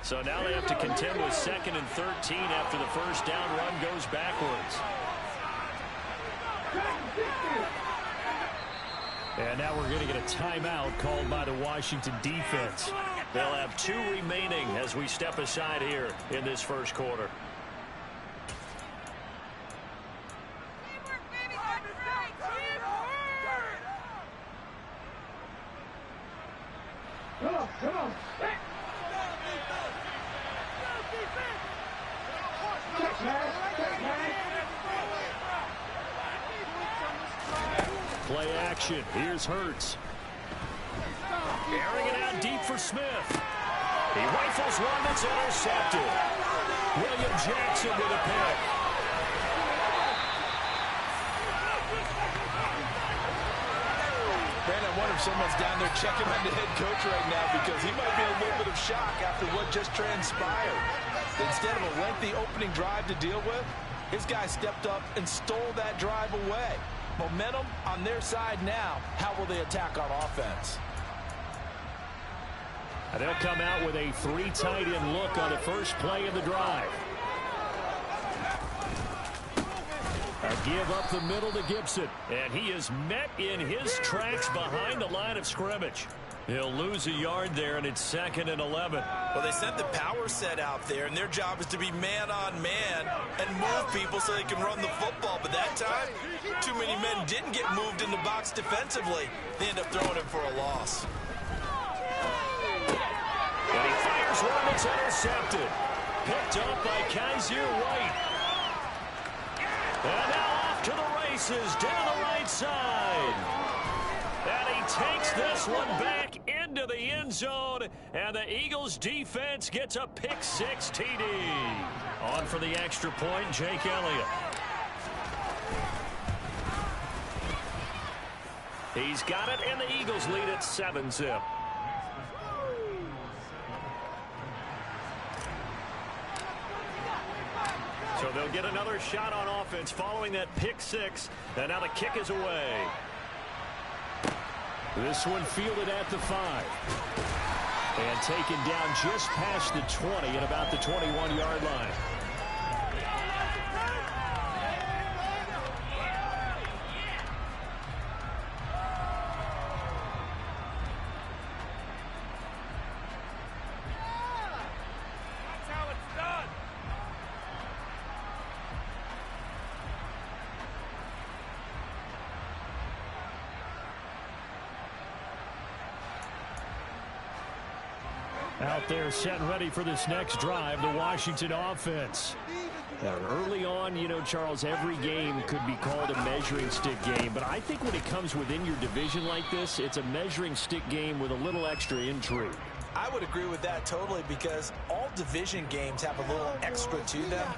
So now they have to contend with 2nd and 13 after the first down run goes backwards. And now we're going to get a timeout called by the Washington defense. They'll have 2 remaining as we step aside here in this first quarter. Come on. Play action. Here's Hurts. Airing it out deep for Smith. He rifles one that's intercepted. William Jackson with a pick. Man, I wonder if someone's down there checking on the head coach right now because he might be in a little bit of shock after what just transpired. Instead of a lengthy opening drive to deal with, his guy stepped up and stole that drive away. Momentum on their side now. How will they attack on offense? And they'll come out with a 3 tight end look on the first play of the drive. A give up the middle to Gibson. And he is met in his tracks behind the line of scrimmage. He'll lose a yard there, and it's 2nd and 11. Well, they sent the power set out there, and their job is to be man-on-man and move people so they can run the football. But that time, too many men didn't get moved in the box defensively. They end up throwing him for a loss. And he fires one that's intercepted. Picked up by Kaiser White. And now off to the races down the right side. And he takes this one back into the end zone. And the Eagles defense gets a pick-6 TD. On for the extra point, Jake Elliott. He's got it, and the Eagles lead at 7-zip. So they'll get another shot on offense following that pick-6. And now the kick is away. This one fielded at the 5. And taken down just past the 20 at about the 21-yard line. Out there set and ready for this next drive, the Washington offense. Now, early on, you know, Charles, every game could be called a measuring stick game. But I think when it comes within your division like this, it's a measuring stick game with a little extra intrigue. I would agree with that totally because all division games have a little extra to them.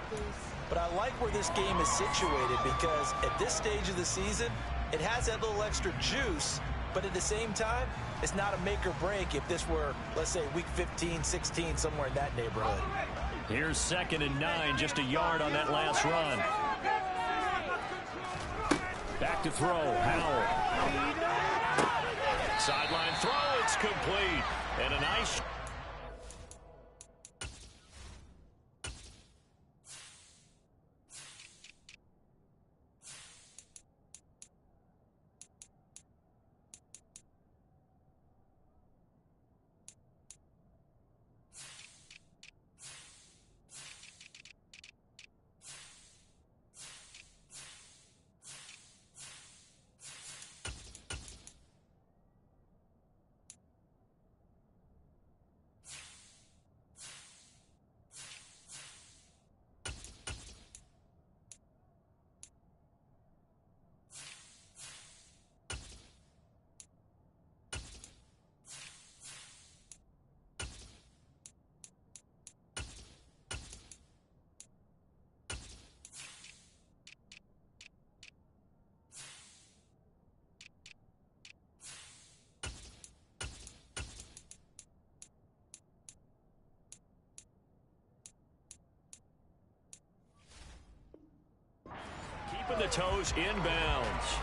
But I like where this game is situated because at this stage of the season, it has that little extra juice. But at the same time, it's not a make or break if this were, let's say, week 15, 16, somewhere in that neighborhood. Here's 2nd and 9, just a yard on that last run. Back to throw, Howell. Sideline throw, it's complete. And a nice... Keeping the toes inbounds.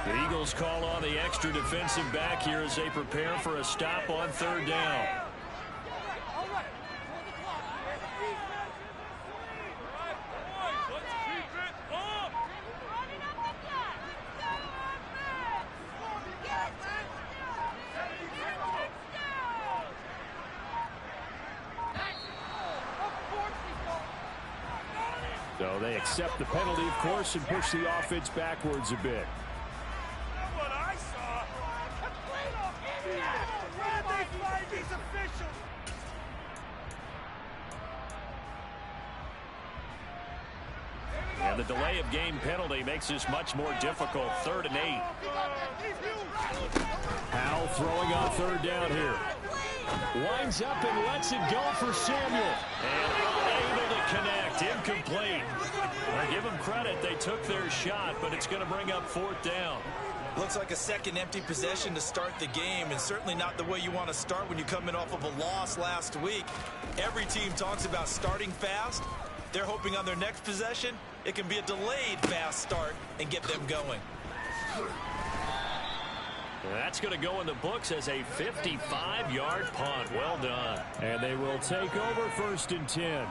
The Eagles call on the extra defensive back here as they prepare for a stop on third down. So they accept the penalty, of course, and push the offense backwards a bit. And the delay of game penalty makes this much more difficult. 3rd and 8. Howell throwing on third down here. Winds up and lets it go for Samuel. And unable to connect. Incomplete. I give them credit. They took their shot, but it's going to bring up 4th down. Looks like a second empty possession to start the game, and certainly not the way you want to start when you come in off of a loss last week. Every team talks about starting fast. They're hoping on their next possession, it can be a delayed fast start and get them going. That's going to go in the books as a 55-yard punt. Well done. And they will take over 1st and 10.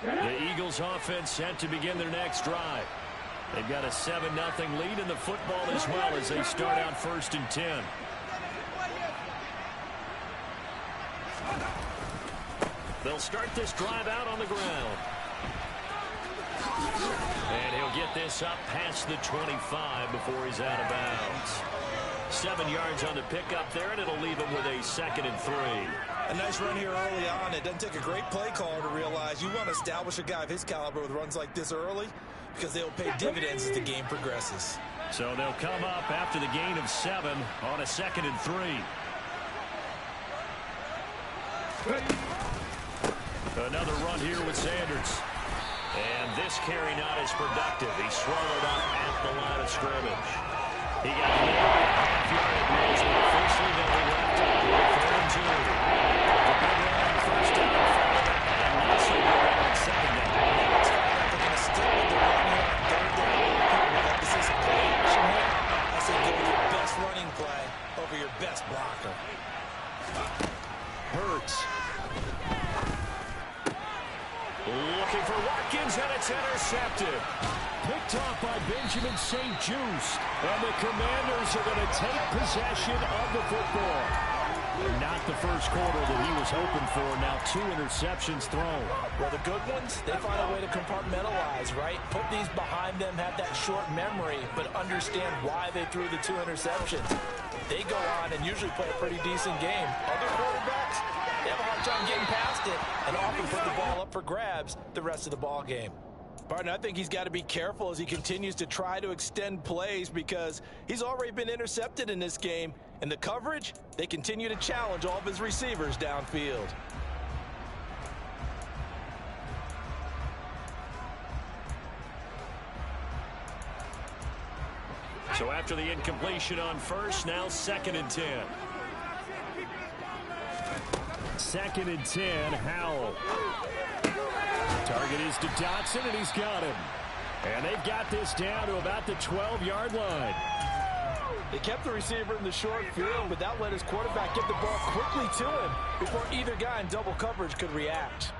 The Eagles offense set to begin their next drive. They've got a 7-0 lead in the football as well as they start out 1st and 10. They'll start this drive out on the ground. And he'll get this up past the 25 before he's out of bounds. 7 yards on the pickup there, and it'll leave him with a 2nd and 3. A nice run here early on. It doesn't take a great play caller to realize you want to establish a guy of his caliber with runs like this early because they'll pay dividends as the game progresses. So they'll come up after the gain of 7 on a 2nd and 3. Another run here with Sanders. And this carry not as productive. He swallowed up at the line of scrimmage. He got nailed at half-yard measure. Officially nothing left. 4th and 2. A big run on 1st down. Followed up by a not so good on 2nd down. They're going to stick with the run here on 3rd down. People with emphasis on play action here. I say go with your best running play over your best blocker. Hurts. Looking for Watkins, and it's intercepted. Picked off by Benjamin St. Juste. And the Commanders are going to take possession of the football. Not the first quarter that he was hoping for. Now 2 interceptions thrown. Well, the good ones, they find a way to compartmentalize, right? Put these behind them, have that short memory, but understand why they threw the 2 interceptions. They go on and usually play a pretty decent game. Other quarterbacks, they have a hard time getting past it and often put the ball up for grabs the rest of the ball game. Partner, I think he's got to be careful as he continues to try to extend plays because he's already been intercepted in this game. And the coverage, they continue to challenge all of his receivers downfield. So after the incompletion on 1st, now 2nd and 10. 2nd and 10, Howell. Target is to Dotson, and he's got him. And they've got this down to about the 12-yard line. They kept the receiver in the short field, but that let his quarterback get the ball quickly to him before either guy in double coverage could react.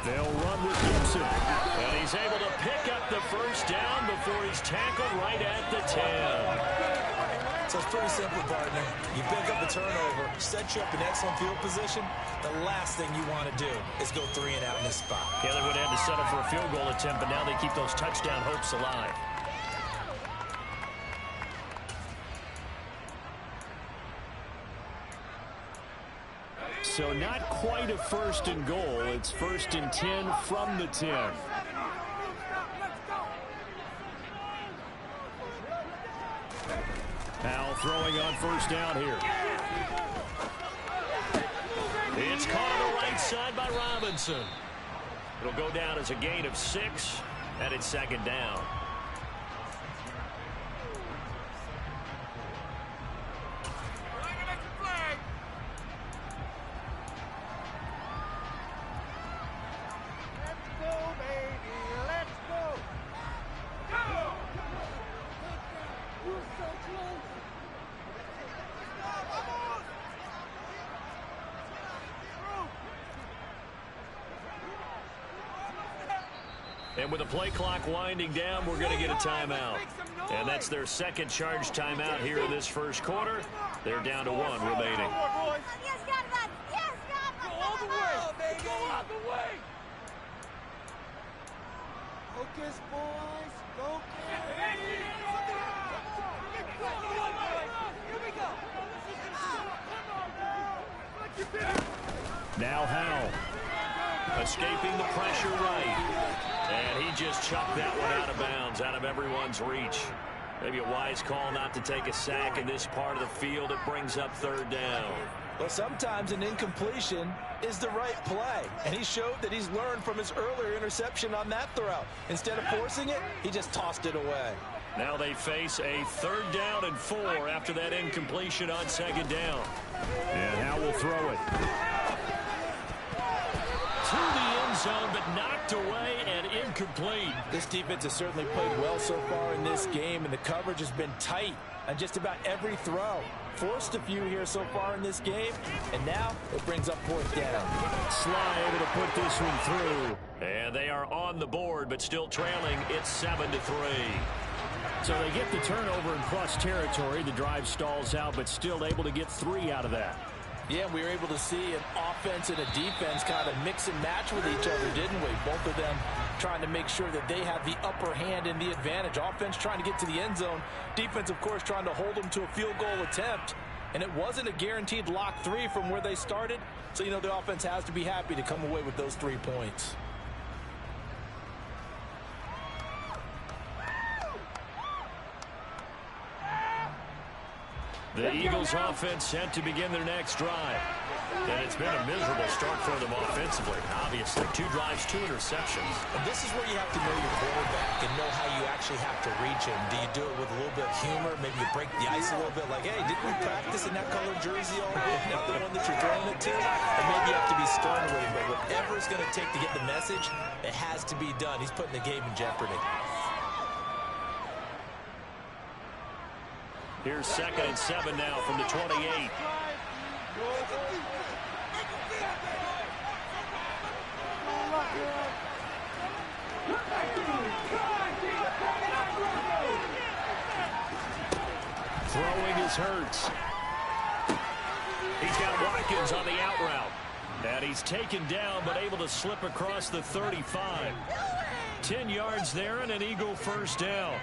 They'll run with Gibson. And he's able to pick up the 1st down before he's tackled right at the 10. So it's pretty simple, partner. You pick up a turnover, set you up in excellent field position. The last thing you want to do is go 3 and out in this spot. Yeah, they would have to set up for a field goal attempt, but now they keep those touchdown hopes alive. So not quite a 1st and goal. It's 1st and 10 from the 10. Howell throwing on 1st down here. It's caught on the right side by Robinson. It'll go down as a gain of 6, and it's second down. And with the play clock winding down, we're going to get a timeout. And that's their second charge timeout here in this first quarter. They're down to 1 remaining. Yes, God, man. Yes, God, man. Go all the way, baby. Go all the way. Focus, boys. Focus. Here we go. Now Howell. Escaping the pressure right. And he just chucked that one out of bounds, out of everyone's reach. Maybe a wise call not to take a sack in this part of the field. It brings up third down. Well, sometimes an incompletion is the right play. And he showed that he's learned from his earlier interception on that throw. Instead of forcing it, he just tossed it away. Now they face a 3rd down and 4 after that incompletion on 2nd down. And Howell will throw it. To the end zone, but knocked away and incomplete. This defense has certainly played well so far in this game, and the coverage has been tight on just about every throw. Forced a few here so far in this game, and now it brings up 4th down. Sly able to put this one through. And they are on the board, but still trailing. It's 7-3. So they get the turnover in plus territory. The drive stalls out, but still able to get 3 out of that. Yeah, we were able to see an offense and a defense kind of mix and match with each other, didn't we? Both of them trying to make sure that they have the upper hand and the advantage. Offense trying to get to the end zone. Defense, of course, trying to hold them to a field goal attempt. And it wasn't a guaranteed lock 3 from where they started. So, you know, the offense has to be happy to come away with those 3 points. The Eagles offense set to begin their next drive. And it's been a miserable start for them offensively. Obviously, 2 drives, 2 interceptions. And this is where you have to know your quarterback and know how you actually have to reach him. Do you do it with a little bit of humor? Maybe you break the ice a little bit like, hey, didn't we practice in that color jersey all week? Not the one that you're throwing it to? And maybe you have to be stern with him. But whatever it's going to take to get the message, it has to be done. He's putting the game in jeopardy. Here's 2nd and 7 now from the 28. Throwing is Hurts. He's got Watkins on the out route. And he's taken down, but able to slip across the 35. 10 yards there and an Eagle 1st down.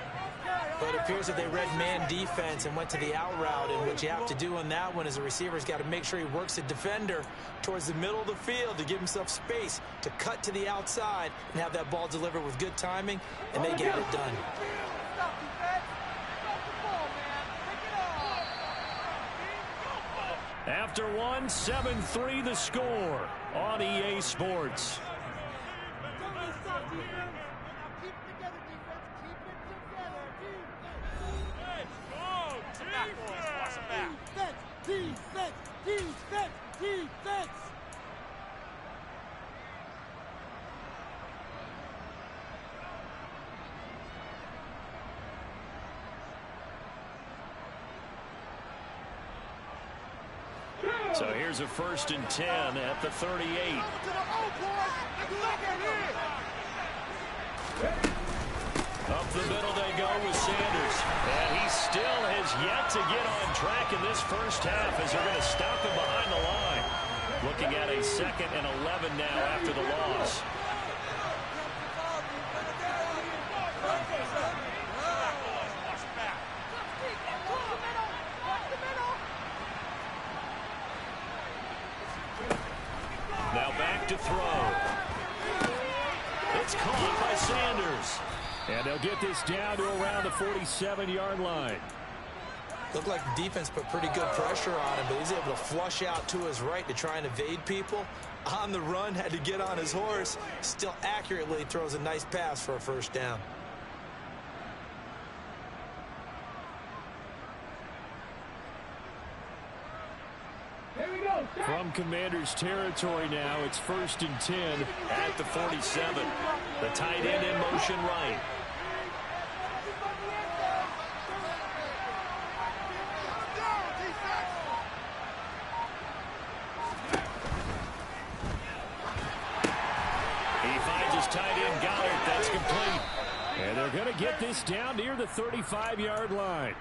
But it appears that they read man defense and went to the out route. And what you have to do on that one is a receiver's got to make sure he works the defender towards the middle of the field to give himself space to cut to the outside and have that ball delivered with good timing, and they get it done. After 1, 7-3 the score on EA Sports. Defense! Defense! Defense! So here's a 1st and 10 at the 38. Up the middle they go with Sanders. And he still has yet to get on track in this first half as they're going to stop him behind the line. Looking at a 2nd and 11 now after the loss. Now back to throw. It's caught by Sanders. And they'll get this down to around the 47-yard line. Looked like the defense put pretty good pressure on him, but he's able to flush out to his right to try and evade people. On the run, had to get on his horse. Still accurately throws a nice pass for a first down. From Commander's territory now, it's 1st and 10 at the 47. The tight end in motion right. He finds his tight end Goddard. That's complete. And they're going to get this down near the 35-yard line.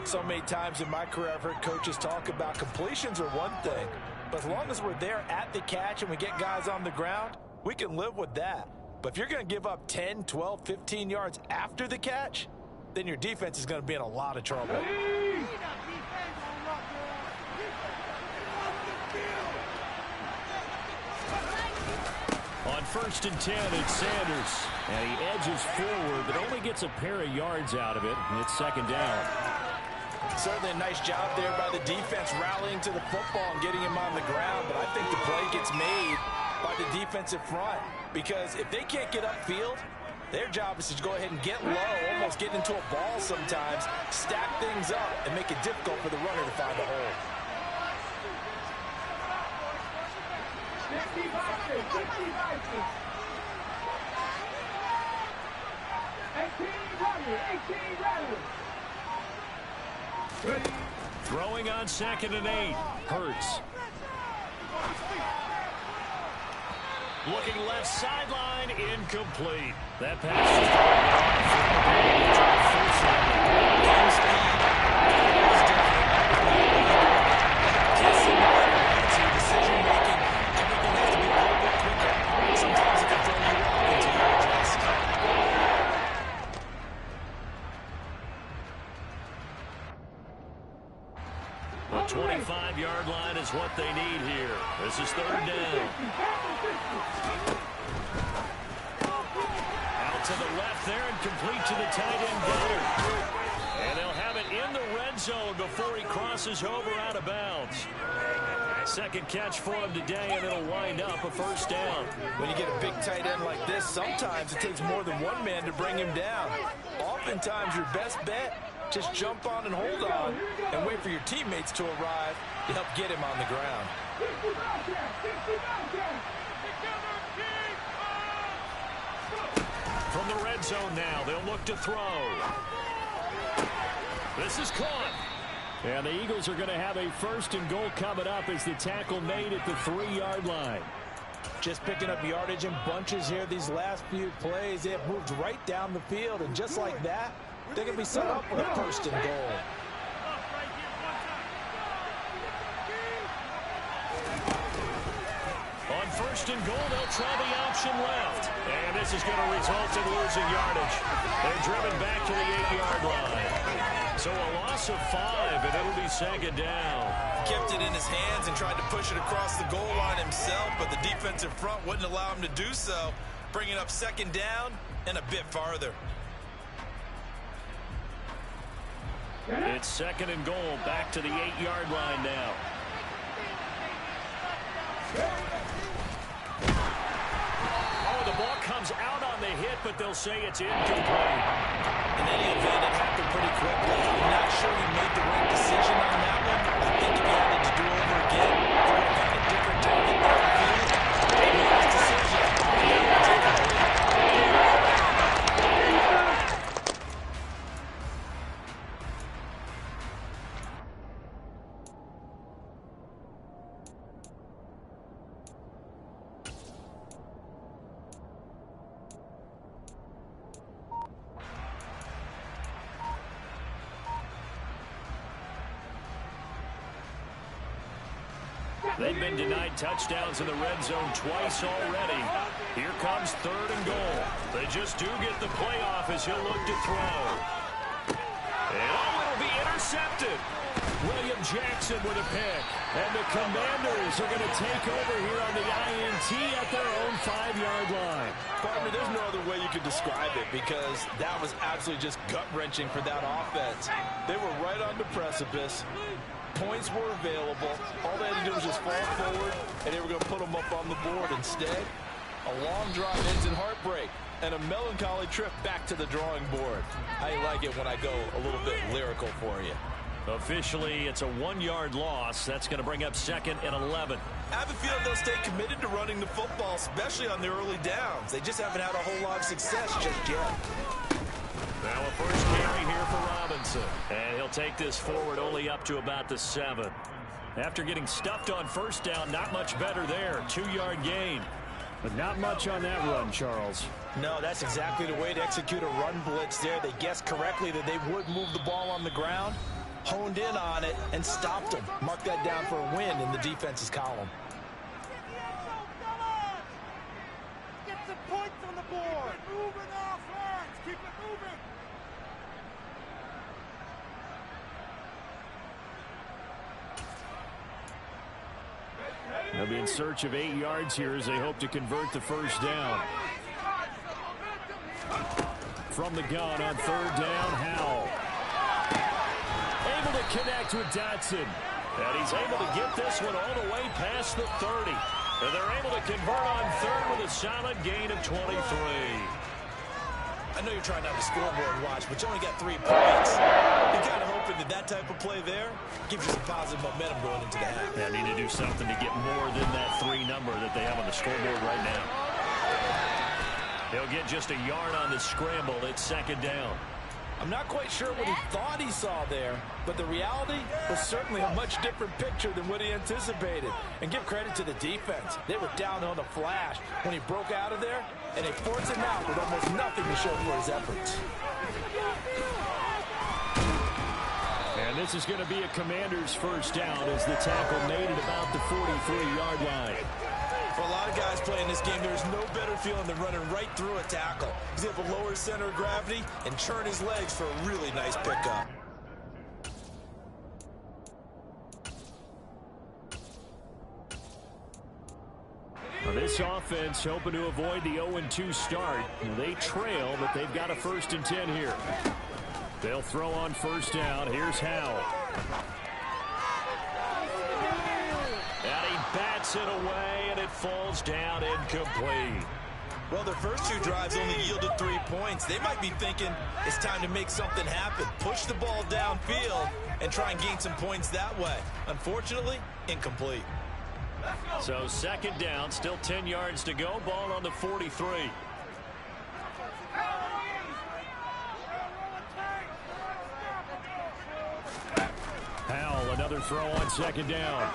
So many times in my career I've heard coaches talk about completions are one thing, but as long as we're there at the catch and we get guys on the ground, we can live with that. But if you're going to give up 10, 12, 15 yards after the catch, then your defense is going to be in a lot of trouble. On 1st and 10, it's Sanders. And he edges forward, but only gets a pair of yards out of it. And it's 2nd down. Certainly a nice job there by the defense rallying to the football and getting him on the ground. But I think the play gets made by the defensive front. Because if they can't get upfield, their job is to go ahead and get low, almost get into a ball sometimes, stack things up, and make it difficult for the runner to find a hole. Throwing on 2nd and 8. Hurts. Looking left sideline, incomplete. That pass decision-making, everything has to be a little bit quicker. Sometimes it can throw you off until you adjust. The 25-yard line is what they need here. This is 3rd down. Out to the left there and complete to the tight end Goddard. And they'll have it in the red zone before he crosses over out of bounds. 2nd catch for him today, and it'll wind up a 1st down. When you get a big tight end like this, sometimes it takes more than one man to bring him down. Oftentimes, your best bet, just jump on and hold on and wait for your teammates to arrive to help get him on the ground. From the red zone now, they'll look to throw. This is caught. And the Eagles are going to have a 1st and goal coming up as the tackle made at the 3-yard line. Just picking up yardage in bunches here these last few plays. They have moved right down the field, and just like that, they're going to be set up with a 1st and goal. On 1st and goal, they'll try the option left. And this is going to result in losing yardage. They're driven back to the 8-yard line. So a loss of 5, and it'll be 2nd down. Kept it in his hands and tried to push it across the goal line himself, but the defensive front wouldn't allow him to do so, bringing up 2nd down and a bit farther. It's 2nd and goal, back to the 8-yard line now. Oh, the ball comes out on the hit, but they'll say it's incomplete. In any event, it happened pretty quickly. I'm not sure he made the right decision on that one. I think if he had it to do over again, he would have had a different target downfield. He made his decision. They've been denied touchdowns in the red zone twice already. Here comes 3rd and goal. They just do get the playoff as he'll look to throw. And it'll be intercepted. William Jackson with a pick. And the Commanders are going to take over here on the INT at their own 5-yard line. Partner, there's no other way you could describe it because that was absolutely just gut-wrenching for that offense. They were right on the precipice. Points were available. All they had to do was just fall forward, and they were going to put them up on the board. Instead, a long drive ends in heartbreak and a melancholy trip back to the drawing board. How you like it when I go a little bit lyrical for you? Officially, it's a 1-yard loss. That's going to bring up 2nd and 11. I have a feeling they'll stay committed to running the football, especially on the early downs. They just haven't had a whole lot of success just yet. Now a first carry here for Robinson. And he'll take this forward only up to about the 7. After getting stuffed on first down, not much better there. 2-yard gain. But not much on that run, Charles. No, that's exactly the way to execute a run blitz there. They guessed correctly that they would move the ball on the ground, honed in on it, and stopped them. Mark that down for a win in the defense's column. Get some points on the board. Keep it moving, offense. Keep it moving. They'll be in search of 8 yards here as they hope to convert the first down. From the gun on 3rd down, Howell. Able to connect with Dotson. And he's able to get this one all the way past the 30. And they're able to convert on 3rd with a solid gain of 23. I know you're trying not to scoreboard watch, but you only got 3 points. You're kind of hoping that that type of play there gives you some positive momentum going into the half. They need to do something to get more than that 3 number that they have on the scoreboard right now. He'll get just a yard on the scramble. It's 2nd down. I'm not quite sure what he thought he saw there, but the reality was certainly a much different picture than what he anticipated. And give credit to the defense. They were down on the flash when he broke out of there, and they forced him out with almost nothing to show for his efforts. And this is going to be a Commander's first down as the tackle made at about the 43-yard line. For a lot of guys playing this game, there's no better feeling than running right through a tackle. He's able to lower his center of gravity and churn his legs for a really nice pickup. Now this offense hoping to avoid the 0-2 start. They trail, but they've got a 1st and 10 here. They'll throw on first down. Here's Howell. And he bats it away, and it falls down incomplete. Well, their first 2 drives only yielded 3 points. They might be thinking it's time to make something happen. Push the ball downfield and try and gain some points that way. Unfortunately, incomplete. So 2nd down, still 10 yards to go. Ball on the 43. Howell, another throw on 2nd down.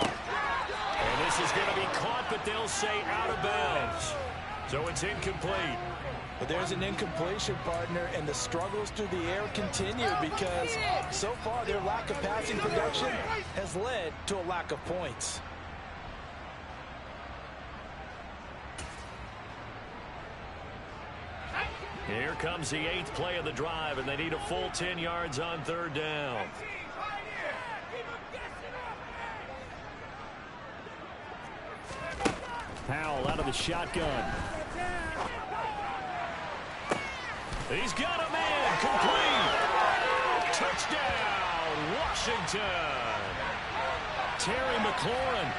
And this is going to be caught, but they'll say out of bounds. So it's incomplete. But there's an incompletion, partner, and the struggles through the air continue because so far their lack of passing production has led to a lack of points. Here comes the 8th play of the drive, and they need a full 10 yards on 3rd down. Howell out of the shotgun. He's got a man. Complete. Touchdown, Washington. Terry McLaurin,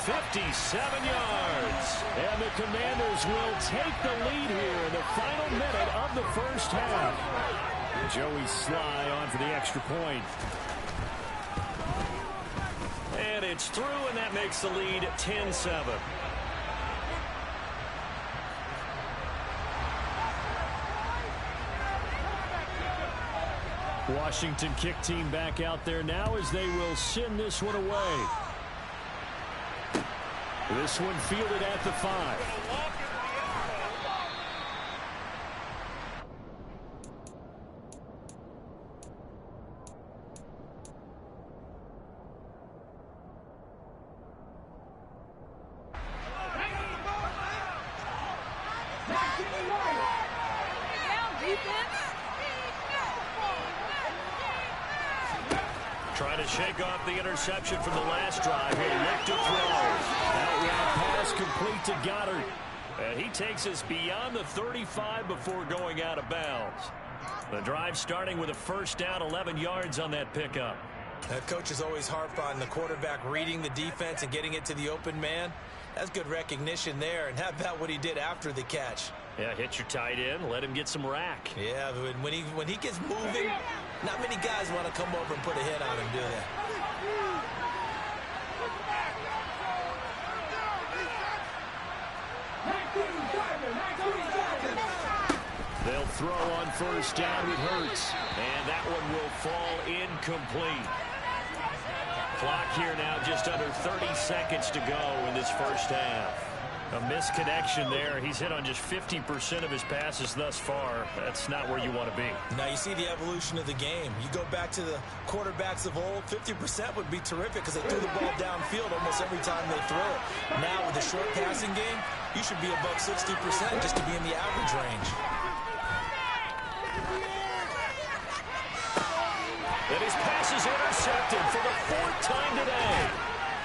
57 yards. And the Commanders will take the lead here in the final minute of the first half. Joey Sly on for the extra point. And it's through, and that makes the lead 10-7. Washington kick team back out there now as they will send this one away. This one fielded at the 5. Trying to shake off the interception from the last drive. He'll look to throw. That route pass complete to Goddard. And he takes us beyond the 35 before going out of bounds. The drive starting with a first down, 11 yards on that pickup. Coach is always harp on the quarterback reading the defense and getting it to the open man. That's good recognition there. And how about what he did after the catch? Yeah, hit your tight end, let him get some rack. Yeah, when he gets moving, not many guys want to come over and put a hit on him, do they? They'll throw on first down with Hurts, and that one will fall incomplete. Clock here now just under 30 seconds to go in this first half. A misconnection there. He's hit on just 50% of his passes thus far. That's not where you want to be. Now you see the evolution of the game. You go back to the quarterbacks of old, 50% would be terrific because they threw the ball downfield almost every time they throw it. Now with the short passing game, you should be above 60% just to be in the average range. And his pass is intercepted for the 4th time today.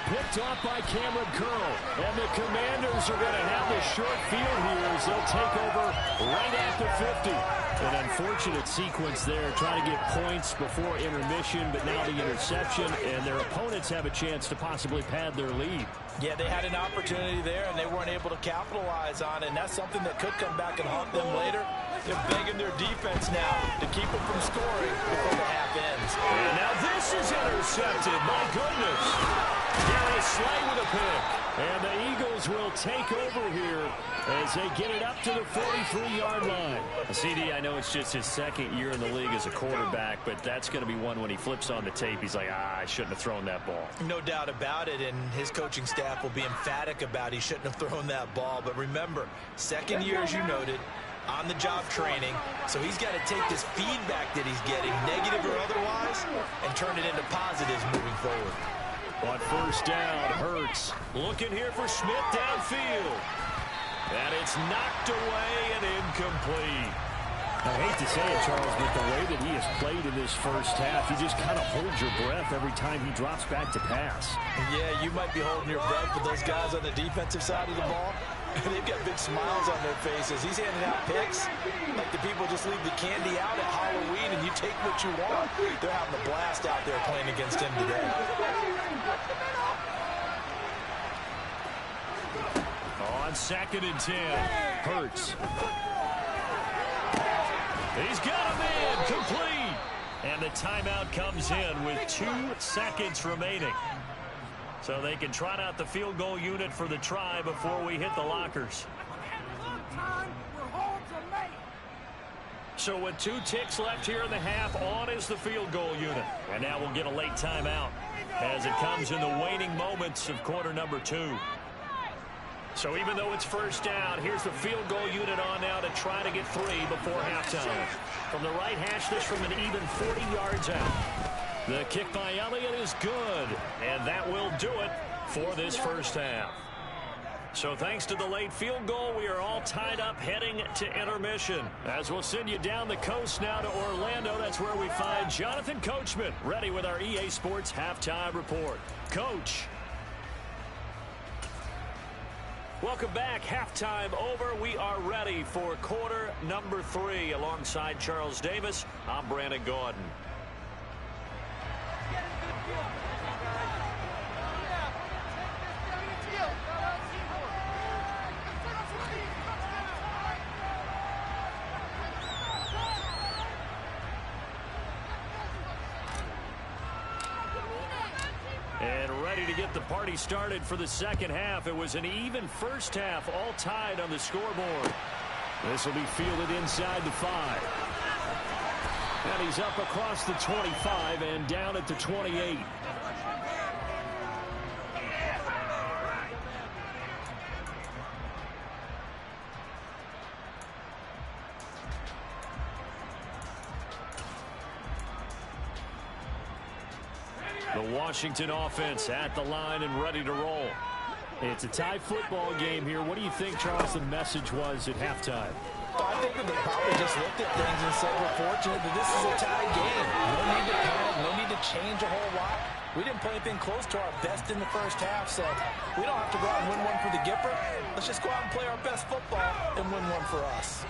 Picked off by Cameron Curl. And the Commanders are going to have the short field here as they'll take over right after 50. An unfortunate sequence there, trying to get points before intermission, but now the interception, and their opponents have a chance to possibly pad their lead. Yeah, they had an opportunity there, and they weren't able to capitalize on it, and that's something that could come back and haunt them later. They're begging their defense now to keep them from scoring before the half ends. And now this is intercepted. My goodness. Darius Slay with a pick. And the Eagles will take over here as they get it up to the 43-yard line. CD, I know it's just his 2nd year in the league as a quarterback, but that's going to be one when he flips on the tape. He's like, I shouldn't have thrown that ball. No doubt about it, and his coaching staff will be emphatic about he shouldn't have thrown that ball. But remember, 2nd year, as you noted, on-the-job training, so he's got to take this feedback that he's getting, negative or otherwise, and turn it into positives moving forward. On first down, Hurts looking here for Smith downfield. And it's knocked away and incomplete. I hate to say it, Charles, but the way that he has played in this first half, you just kind of hold your breath every time he drops back to pass. Yeah, you might be holding your breath, but those guys on the defensive side of the ball, they've got big smiles on their faces. He's handing out picks like the people just leave the candy out at Halloween and you take what you want. They're having a blast out there playing against him today. On 2nd and 10, Hurts. He's got him in, complete. And the timeout comes in with 2 seconds remaining. So they can trot out the field goal unit for the try before we hit the lockers. So with 2 ticks left here in the half, on is the field goal unit. And now we'll get a late timeout as it comes in the waning moments of quarter number 2. So even though it's first down, here's the field goal unit on now to try to get 3 before halftime. From the right hash, this from an even 40 yards out. The kick by Elliott is good, and that will do it for this first half. So thanks to the late field goal, we are all tied up heading to intermission. As we'll send you down the coast now to Orlando, that's where we find Jonathan Coachman, ready with our EA Sports Halftime Report. Coach. Welcome back. Halftime over. We are ready for quarter number 3. Alongside Charles Davis, I'm Brandon Gordon. And ready to get the party started for the second half. It was an even first half, all tied on the scoreboard. This will be fielded inside the 5. And he's up across the 25 and down at the 28. The Washington offense at the line and ready to roll. It's a tie football game here. What do you think, Charles, the message was at halftime? I think that they probably just looked at things and said, we're fortunate that this is a tie game. No need to panic, no need to really change a whole lot. We didn't play anything close to our best in the first half, so we don't have to go out and win one for the Gipper. Let's just go out and play our best football and win one for us.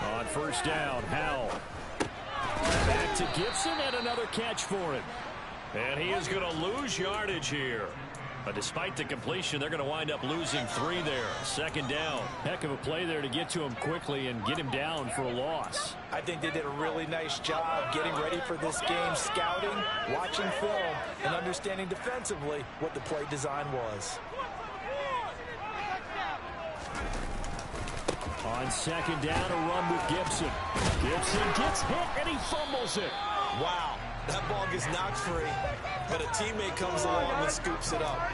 On first down, Howell. Back to Gibson and another catch for him. And he is going to lose yardage here. But despite the completion, they're going to wind up losing 3 there. Second down. Heck of a play there to get to him quickly and get him down for a loss. I think they did a really nice job getting ready for this game, scouting, watching film, and understanding defensively what the play design was. On second down, a run with Gibson. Gibson gets hit and he fumbles it. Wow, that ball gets knocked free, but a teammate comes along and scoops it up.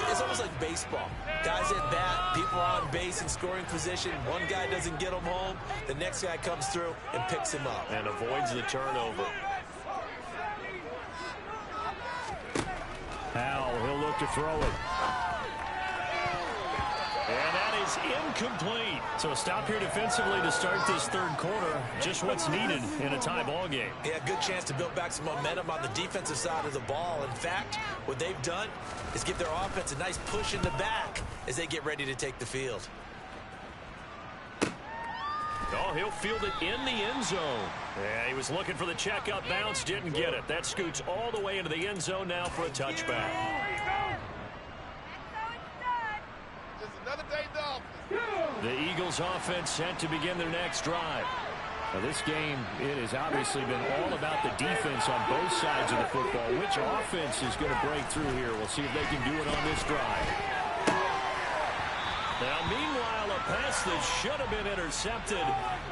It's almost like baseball. Guys at bat, people are on base in scoring position. One guy doesn't get him home. The next guy comes through and picks him up. And avoids the turnover. Howell, he'll look to throw it. And that is incomplete. So a stop here defensively to start this third quarter. Just what's needed in a tie ball game. Yeah, good chance to build back some momentum on the defensive side of the ball. In fact, what they've done is give their offense a nice push in the back as they get ready to take the field. Oh, he'll field it in the end zone. Yeah, he was looking for the checkup bounce, didn't get it. That scoots all the way into the end zone now for a touchback. The Eagles offense set to begin their next drive. Now this game, it has obviously been all about the defense on both sides of the football. Which offense is going to break through here? We'll see if they can do it on this drive. Now, meanwhile, a pass that should have been intercepted,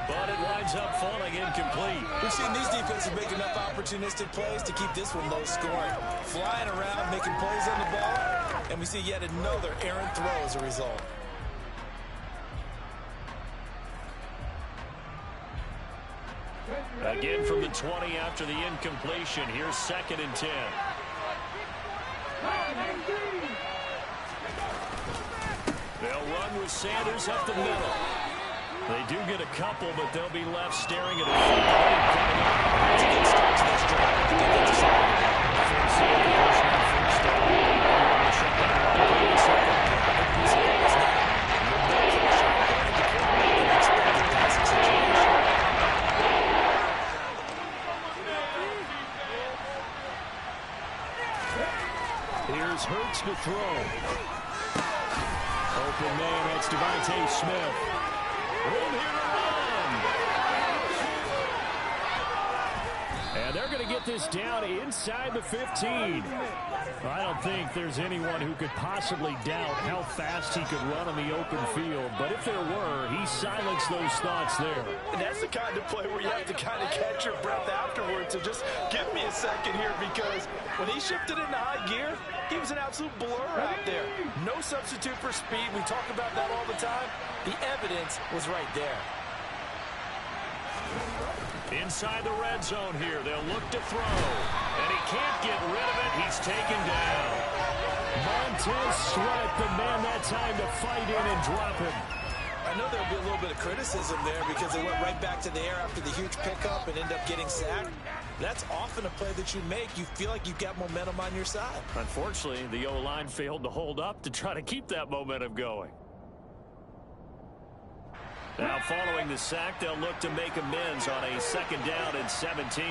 but it winds up falling incomplete. We've seen these defenses make enough opportunistic plays to keep this one low scoring. Flying around, making plays on the ball, and we see yet another errant throw as a result. Again from the 20 after the incompletion. Here's 2nd and 10. They'll run with Sanders up the middle. They do get a couple, but they'll be left staring at a field. That's a good start to this drive. Here's Hurts to throw. Open man, that's Devontae Smith. Room here to run. And they're going to get this down inside the 15. I don't think there's anyone who could possibly doubt how fast he could run on the open field. But if there were, he silenced those thoughts there. And that's the kind of play where you have to kind of catch your breath afterwards. So just give me a second here, because when he shifted into high gear, he was an absolute blur out there. No substitute for speed. We talk about that all the time. The evidence was right there. Inside the red zone here, they'll look to throw. And he can't get rid of it. He's taken down. Montez Sweat, the man that time to fight in and drop him. I know there'll be a little bit of criticism there because they went right back to the air after the huge pickup and end up getting sacked. That's often a play that you make. You feel like you've got momentum on your side. Unfortunately, the O-line failed to hold up to try to keep that momentum going. Now, following the sack, they'll look to make amends on a 2nd down and 17.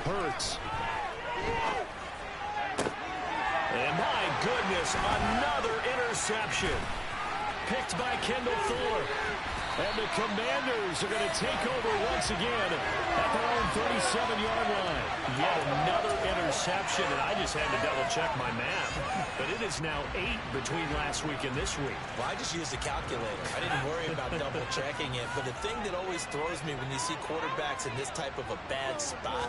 Hurts. And my goodness, another interception. Picked by Kendall Fuller. And the Commanders are going to take over once again at their own 37-yard line. Yet another interception, and I just had to double-check my math. But it is now 8 between last week and this week. Well, I just used a calculator. I didn't worry about double-checking it. But the thing that always throws me when you see quarterbacks in this type of a bad spot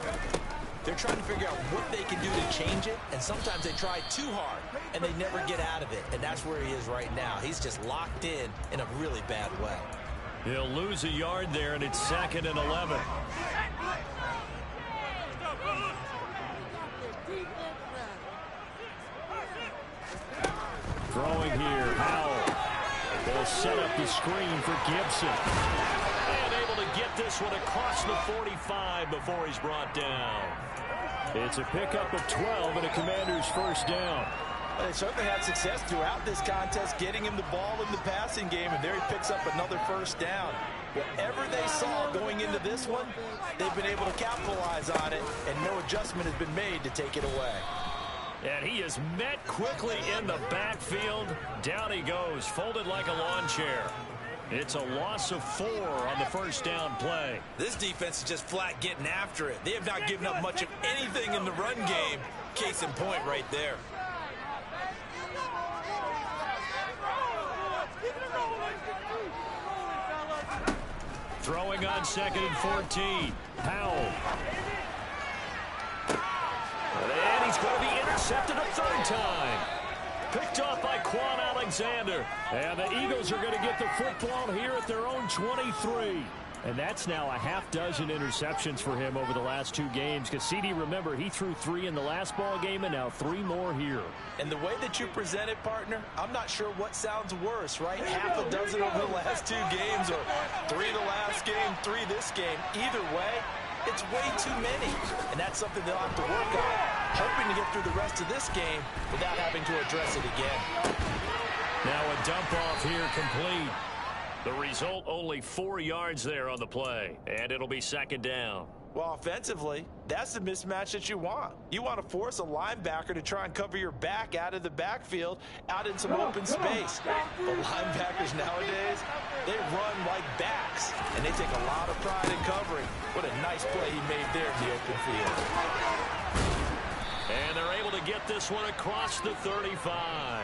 They're trying to figure out what they can do to change it, and sometimes they try too hard, and they never get out of it, and that's where he is right now. He's just locked in a really bad way. He'll lose a yard there, and it's 2nd and 11. Throwing here, Howell. They'll set up the screen for Gibson. And able to get this one across the 45 before he's brought down. It's a pickup of 12 and a Commander's first down. They certainly had success throughout this contest, getting him the ball in the passing game, and there he picks up another first down. Whatever they saw going into this one, they've been able to capitalize on it, and no adjustment has been made to take it away. And he is met quickly in the backfield. Down he goes, folded like a lawn chair. It's a loss of 4 on the first down play. This defense is just flat getting after it. They have not given up much of anything in the run game. Case in point right there. Throwing on 2nd and 14. Howell. And he's going to be intercepted a third time. Picked off by Quan Alexander. And the Eagles are going to get the football here at their own 23. And that's now a half dozen interceptions for him over the last 2 games. Because CD, remember, he threw 3 in the last ball game and now 3 more here. And the way that you present it, partner, I'm not sure what sounds worse, right? Half a dozen over the last 2 games, or 3 the last game, 3 this game. Either way, it's way too many. And that's something they'll have to work on, hoping to get through the rest of this game without having to address it again. Now a dump off here complete. The result, only 4 yards there on the play, and it'll be 2nd down. Well, offensively, that's the mismatch that you want. You want to force a linebacker to try and cover your back out of the backfield, out in some open space. The linebackers nowadays, they run like backs, and they take a lot of pride in covering. What a nice play he made there in the open field. And they're able to get this one across the 35.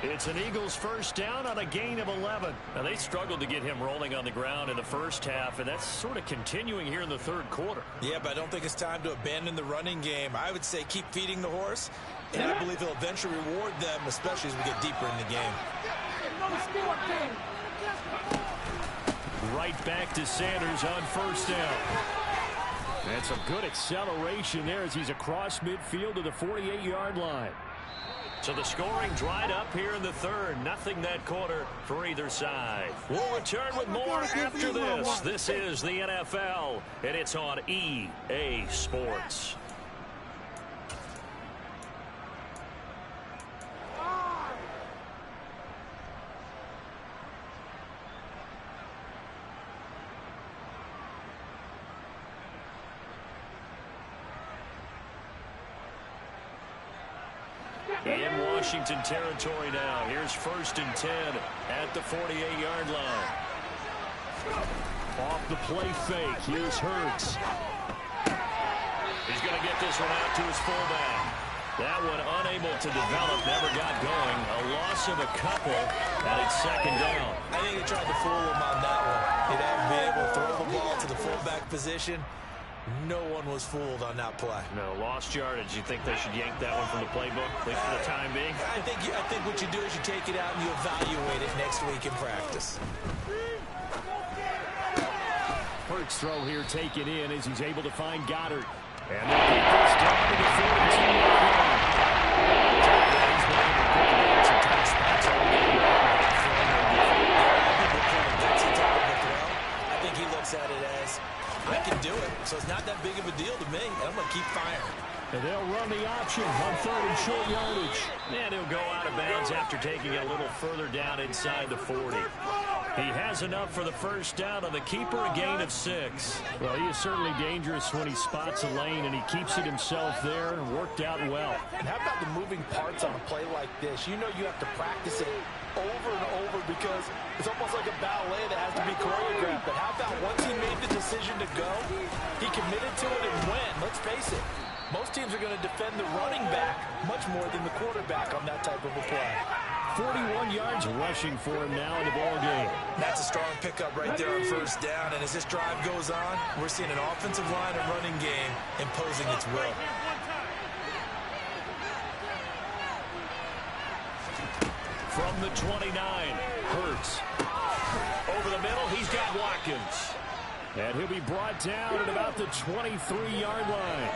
It's an Eagles first down on a gain of 11. Now, they struggled to get him rolling on the ground in the first half, and that's sort of continuing here in the third quarter. Yeah, but I don't think it's time to abandon the running game. I would say keep feeding the horse, and I believe he'll eventually reward them, especially as we get deeper in the game. Right back to Sanders on first down. And some good acceleration there as he's across midfield to the 48-yard line. So the scoring dried up here in the third. Nothing that quarter for either side. We'll return with more after this. This is the NFL, and it's on EA Sports. In Washington territory now. Here's 1st and 10 at the 48-yard line. Off the play fake. Here's Hurts. He's going to get this one out to his fullback. That one unable to develop, never got going. A loss of a couple, and it's 2nd down. I think they tried to fool him on that one. He'd have to be able to throw the ball to the fullback position. No one was fooled on that play. No, lost yardage. You think they should yank that one from the playbook, at least for the time being? I think what you do is you take it out and you evaluate it next week in practice. Hurts throw here taken in as he's able to find Goddard. And they'll get this down to the 42-yard line. He's been able to pick it out some tight spots all game. I think he looks at it as, I can do it, so it's not that big of a deal to me, and I'm going to keep firing. And they'll run the option on 3rd and short yardage. And he'll go out of bounds after taking it a little further down inside the 40. He has enough for the first down on the keeper, a gain of 6. Well, he is certainly dangerous when he spots a lane, and he keeps it himself there and worked out well. And how about the moving parts on a play like this? You know you have to practice it over and over because it's almost like a ballet that has to be choreographed. But how about once he made the decision to go, he committed to it and went. Let's face it, most teams are going to defend the running back much more than the quarterback on that type of a play. 41 yards rushing for him now in the ball game. That's a strong pickup right there on first down. And as this drive goes on, we're seeing an offensive line and running game imposing its will. From the 29, Hurts. Over the middle, he's got Watkins. And he'll be brought down at about the 23-yard line.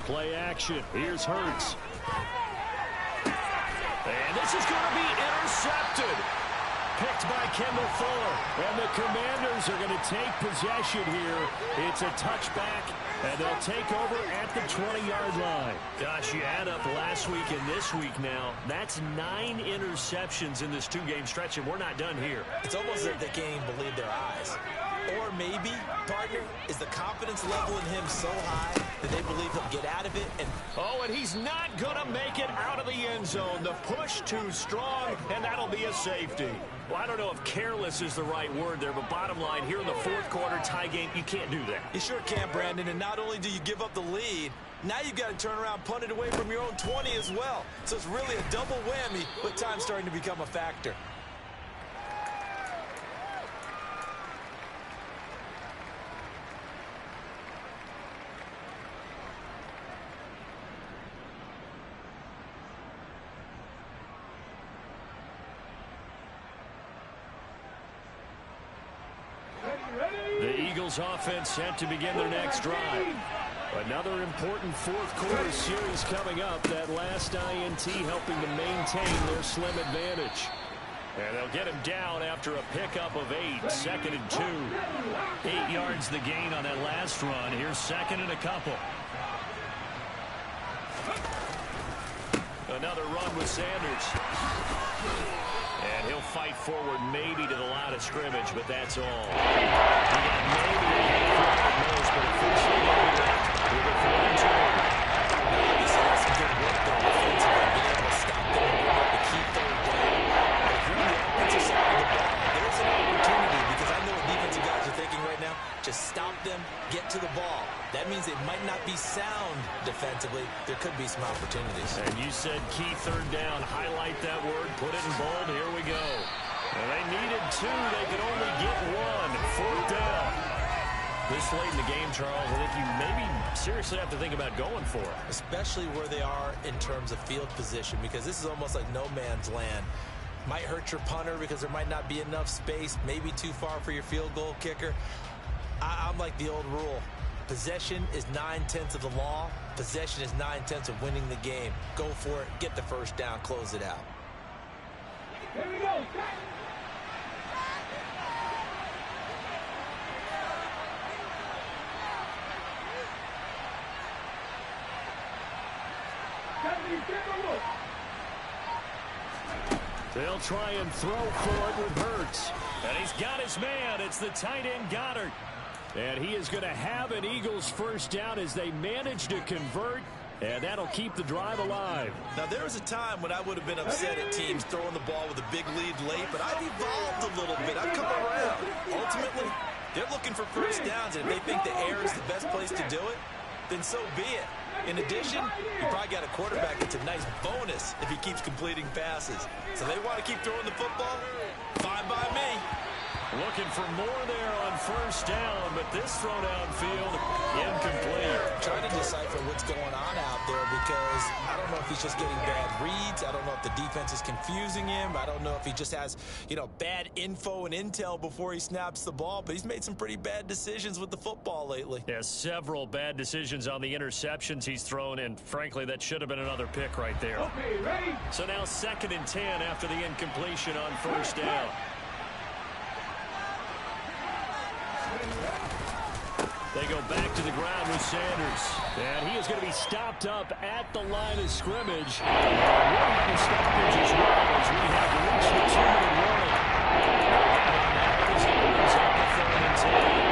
Play action. Here's Hurts. And this is going to be intercepted. Picked by Kendall Fuller. And the Commanders are going to take possession here. It's a touchback, and they'll take over at the 20-yard line. Gosh, you add up last week and this week now. That's 9 interceptions in this two-game stretch, and we're not done here. It's almost as if they can't even believe their eyes. Or maybe, partner, is the confidence level in him so high that they believe he'll get out of it. And he's not going to make it out of the end zone. The push too strong, and that'll be a safety. Well, I don't know if careless is the right word there, but bottom line, here in the fourth quarter tie game, you can't do that. You sure can, Brandon, and not only do you give up the lead, now you've got to turn around, punt it away from your own 20 as well. So it's really a double whammy, but time's starting to become a factor. The Eagles offense set to begin their next drive. Another important fourth quarter series coming up. That last INT helping to maintain their slim advantage. And they'll get him down after a pickup of 8. 2nd and 2. 8 yards the gain on that last run. Here's 2nd and a couple. Another run with Sanders. And he'll fight forward maybe to the line of scrimmage, but that's all. He got maybe a handful at most, but officially going to be left with a 4 and 2. So that's some good work there defensively, being able to stop them and bring up the key third down. But if you're on the offensive side of the ball, there's an opportunity, because I know what defensive guys are thinking right now. Just stop them, get to the ball. That means they might not be sound defensively. There could be some opportunities. And you said key third down. Highlight that word. Put it in bold. Here we go. And they needed 2. They could only get 1. 4th down. This late in the game, Charles, I think you maybe seriously have to think about going for it. Especially where they are in terms of field position, because this is almost like no man's land. Might hurt your punter because there might not be enough space, maybe too far for your field goal kicker. I'm like the old rule. Possession is 9/10 of the law. Possession is 9/10 of winning the game. Go for it. Get the first down. Close it out. Here we go. They'll try and throw for it with Hurts. And he's got his man. It's the tight end Goddard. And he is going to have an Eagles first down as they manage to convert. And that'll keep the drive alive. Now, there was a time when I would have been upset at teams throwing the ball with a big lead late, but I've evolved a little bit. I've come around. Ultimately, they're looking for first downs, and if they think the air is the best place to do it, then so be it. In addition, you probably got a quarterback that's a nice bonus if he keeps completing passes. So they want to keep throwing the football? Fine by me. Looking for more there on first down, but this throw downfield, incomplete. Trying to decipher what's going on out there, because I don't know if he's just getting bad reads. I don't know if the defense is confusing him. I don't know if he just has, bad info and intel before he snaps the ball, but he's made some pretty bad decisions with the football lately. Yeah, several bad decisions on the interceptions he's thrown, and frankly, that should have been another pick right there. Okay, ready? So now 2nd and 10 after the incompletion on first down. They go back to the ground with Sanders. And he is going to be stopped up at the line of scrimmage. And we'll have a stoppage as well as we have reached the 2-minute warning. As it brings up the 3rd and 10.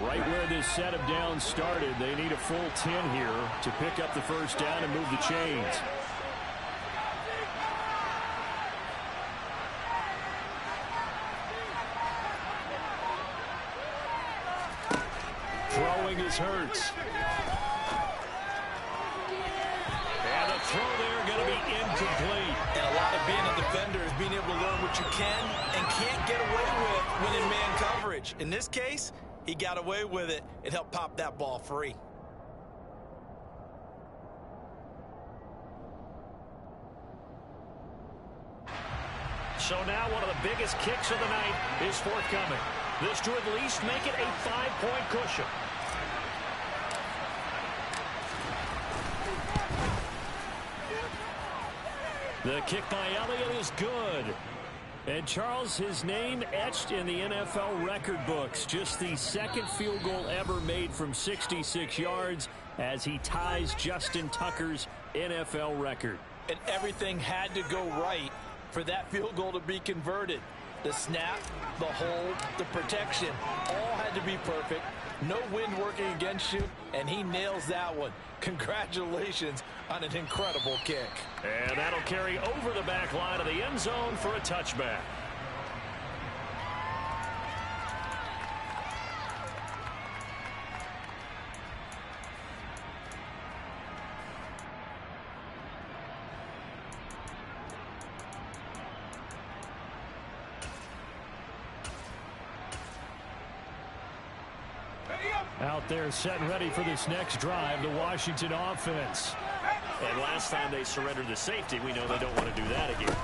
Right where this set of downs started, they need a full 10 here to pick up the first down and move the chains. Throwing is Hurts. And the throw there going to be incomplete. And a lot of being a defender is being able to learn what you can and can't get away with when in man coverage. In this case, he got away with it and helped pop that ball free. So now one of the biggest kicks of the night is forthcoming. This to at least make it a 5-point cushion. The kick by Elliott is good. And Charles, his name etched in the NFL record books. Just the second field goal ever made from 66 yards as he ties Justin Tucker's NFL record. And everything had to go right for that field goal to be converted. The snap, the hold, the protection, all had to be perfect. No wind working against you, and he nails that one. Congratulations on an incredible kick. And that'll carry over the back line of the end zone for a touchback. Out there set and ready for this next drive, the Washington offense. And last time they surrendered the safety, we know they don't want to do that again.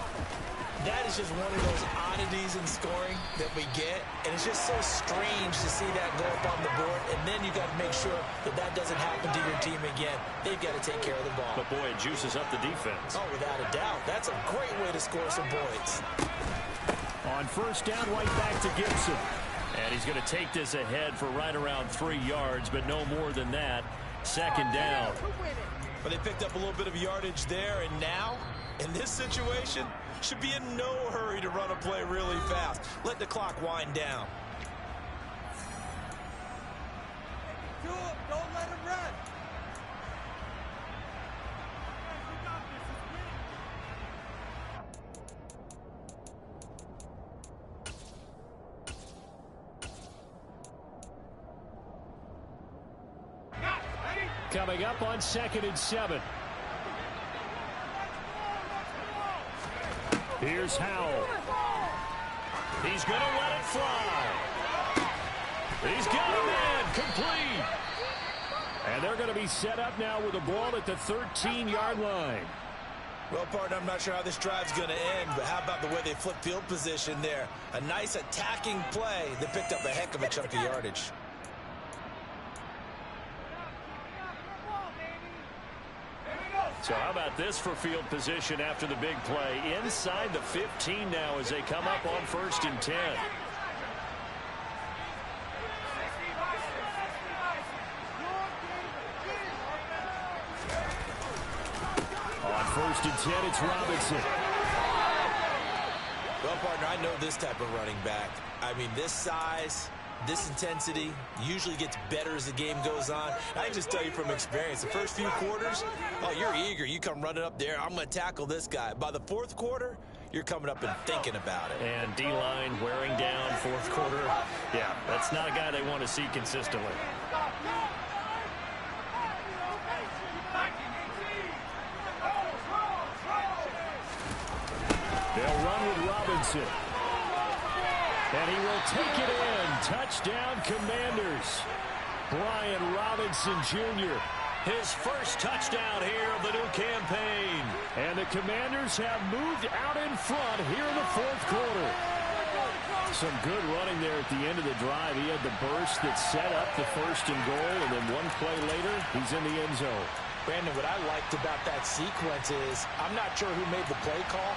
That is just one of those oddities in scoring that we get, and it's just so strange to see that go up on the board, and then you got to make sure that that doesn't happen to your team again. They've got to take care of the ball. But boy, it juices up the defense. Oh, without a doubt. That's a great way to score some points. On first down, right back to Gibson. And he's going to take this ahead for right around 3 yards, but no more than that. Second down. But they picked up a little bit of yardage there, and now, in this situation, should be in no hurry to run a play really fast. Let the clock wind down. Don't let him run. Coming up on 2nd and 7. Here's Howell. He's going to let it fly. He's got a man complete. And they're going to be set up now with a ball at the 13-yard line. Well, partner, I'm not sure how this drive's going to end, but how about the way they flip field position there? A nice attacking play that picked up a heck of a chunk of yardage. So how about this for field position after the big play? Inside the 15 now as they come up on 1st and 10. On 1st and 10, it's Robinson. Well, partner, I know this type of running back. I mean, this size, this intensity usually gets better as the game goes on. I can just tell you from experience, the first few quarters, oh, you're eager. You come running up there. I'm going to tackle this guy. By the 4th quarter, you're coming up and thinking about it. And D-line wearing down 4th quarter. Yeah, that's not a guy they want to see consistently. They'll run with Robinson. And he will take it in. Touchdown, Commanders. Brian Robinson Jr., his first touchdown here of the new campaign. And the Commanders have moved out in front here in the 4th quarter. Some good running there at the end of the drive. He had the burst that set up the 1st and goal, and then one play later, he's in the end zone. Brandon, what I liked about that sequence is I'm not sure who made the play call,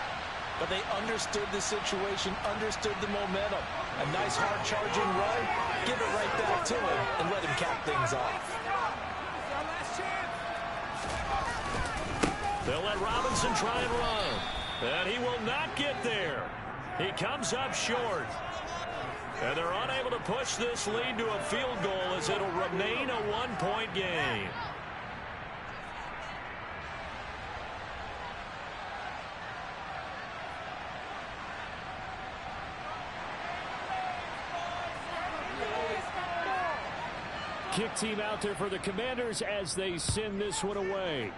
but they understood the situation, understood the momentum. A nice hard-charging run, give it right back to him, and let him cap things off. They'll let Robinson try and run. And he will not get there. He comes up short. And they're unable to push this lead to a field goal as it'll remain a one-point game. Kick team out there for the Commanders as they send this one away.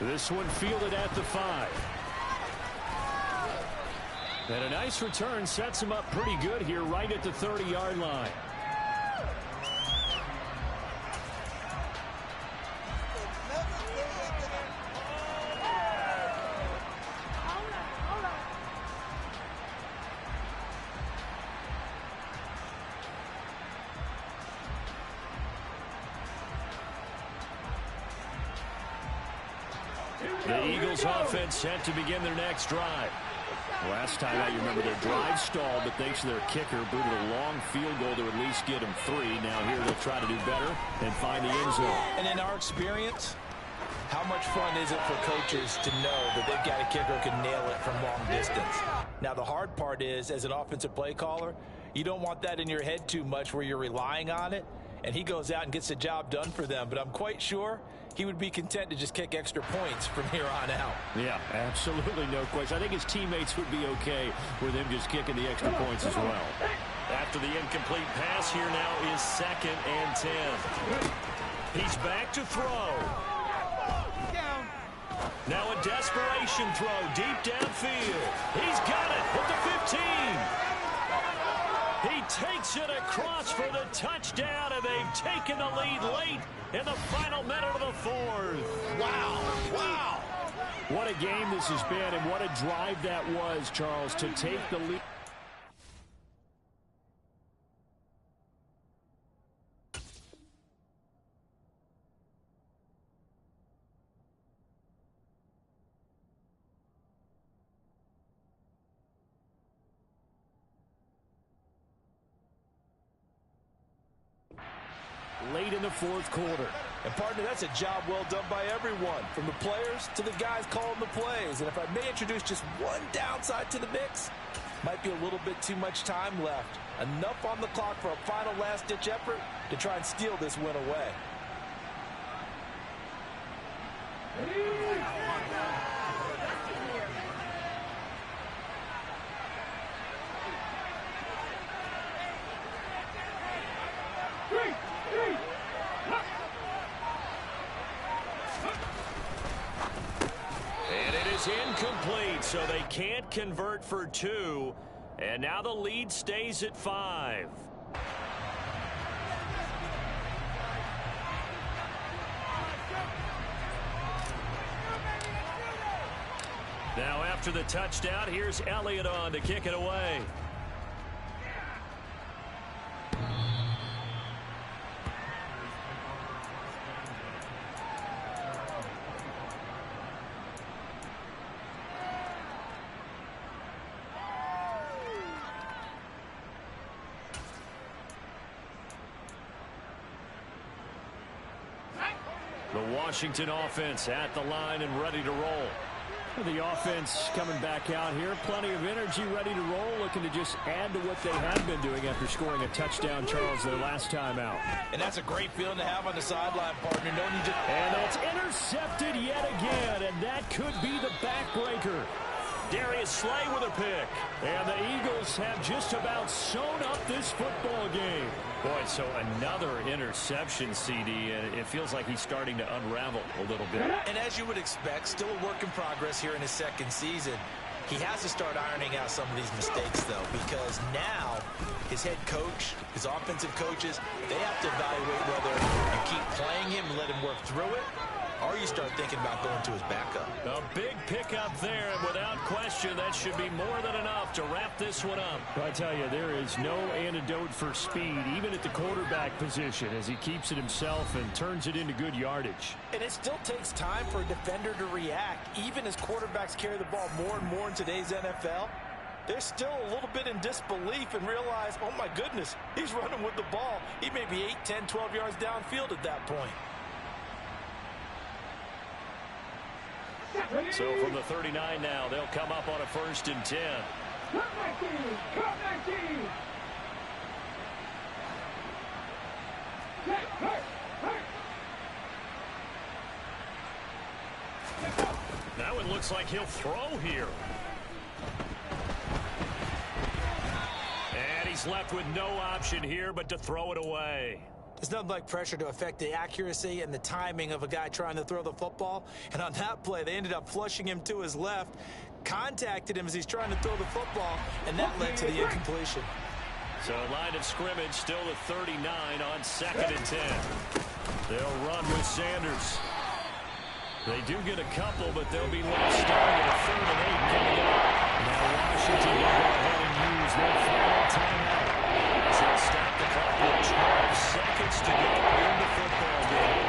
This one fielded at the 5. And a nice return sets him up pretty good here right at the 30-yard line. The Eagles offense set to begin their next drive. Last time out, you remember their drive stalled, but thanks to their kicker, booted a long field goal to at least get them 3. Now here they'll try to do better and find the end zone. And in our experience, how much fun is it for coaches to know that they've got a kicker who can nail it from long distance? Now the hard part is, as an offensive play caller, you don't want that in your head too much where you're relying on it, and he goes out and gets the job done for them. But I'm quite sure he would be content to just kick extra points from here on out. Yeah, absolutely no question. I think his teammates would be okay with him just kicking the extra points as well. After the incomplete pass, here now is 2nd and 10. He's back to throw. Now a desperation throw deep downfield. He's got it at the 15. He takes it across for the touchdown, and they've taken the lead late in the final minute of the 4th. Wow, wow. What a game this has been, and what a drive that was, Charles, to take the lead. Late in the 4th quarter. And partner, that's a job well done by everyone, from the players to the guys calling the plays. And if I may introduce just one downside to the mix, might be a little bit too much time left. Enough on the clock for a final last-ditch effort to try and steal this win away. Incomplete, so they can't convert for 2. And now the lead stays at 5. Now after the touchdown, here's Elliott on to kick it away. The Washington offense at the line and ready to roll. The offense coming back out here. Plenty of energy, ready to roll, looking to just add to what they have been doing after scoring a touchdown, Charles, their last time out. And that's a great feeling to have on the sideline, partner. And that's intercepted yet again, and that could be the backbreaker. Darius Slay with a pick. And the Eagles have just about sewn up this football game. Boy, so another interception, CD, and it feels like he's starting to unravel a little bit. And as you would expect, still a work in progress here in his 2nd season. He has to start ironing out some of these mistakes, though, because now his head coach, his offensive coaches, they have to evaluate whether you keep playing him and let him work through it, or you start thinking about going to his backup. A big pickup there, and without question, that should be more than enough to wrap this one up. I tell you, there is no antidote for speed, even at the quarterback position, as he keeps it himself and turns it into good yardage. And it still takes time for a defender to react, even as quarterbacks carry the ball more and more in today's NFL. They're still a little bit in disbelief and realize, oh my goodness, he's running with the ball. He may be 8, 10, 12 yards downfield at that point. So from the 39 now, they'll come up on a 1st and 10. Now it looks like he'll throw here. And he's left with no option here but to throw it away. There's nothing like pressure to affect the accuracy and the timing of a guy trying to throw the football. And on that play, they ended up flushing him to his left, contacted him as he's trying to throw the football, and that led to the incompletion. So line of scrimmage still at 39 on 2nd and 10. They'll run with Sanders. They do get a couple, but they'll be left starting at 3rd and 8 coming up. Now Washington will go ahead and use their final timeout. As they'll stop the clock with 12 seconds to go in the football game.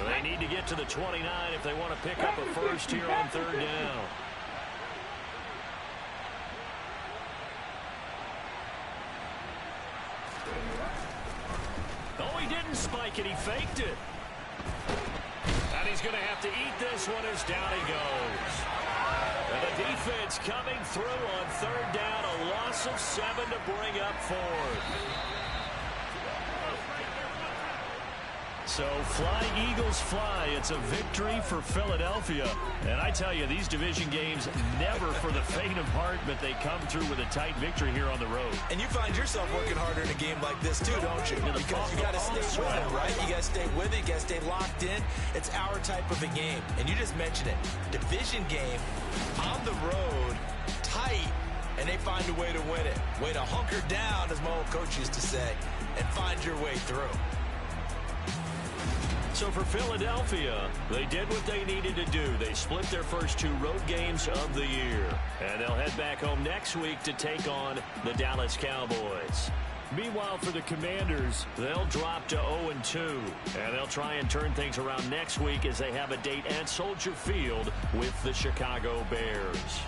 They need to get to the 29 if they want to pick up a first here on 3rd down. Oh, he didn't spike it. He faked it. And he's going to have to eat this one as down he goes. And the defense coming through on 3rd down. A loss of 7 to bring up 4th. So fly, Eagles, fly. It's a victory for Philadelphia. And I tell you, these division games never for the faint of heart, but they come through with a tight victory here on the road. And you find yourself working harder in a game like this too, don't you? Because you got to stay with it, right? You got to stay with it. You got to stay locked in. It's our type of a game. And you just mentioned it. Division game on the road, tight, and they find a way to win it. Way to hunker down, as my old coach used to say, and find your way through. So for Philadelphia, they did what they needed to do. They split their first 2 road games of the year. And they'll head back home next week to take on the Dallas Cowboys. Meanwhile, for the Commanders, they'll drop to 0-2. And they'll try and turn things around next week as they have a date at Soldier Field with the Chicago Bears.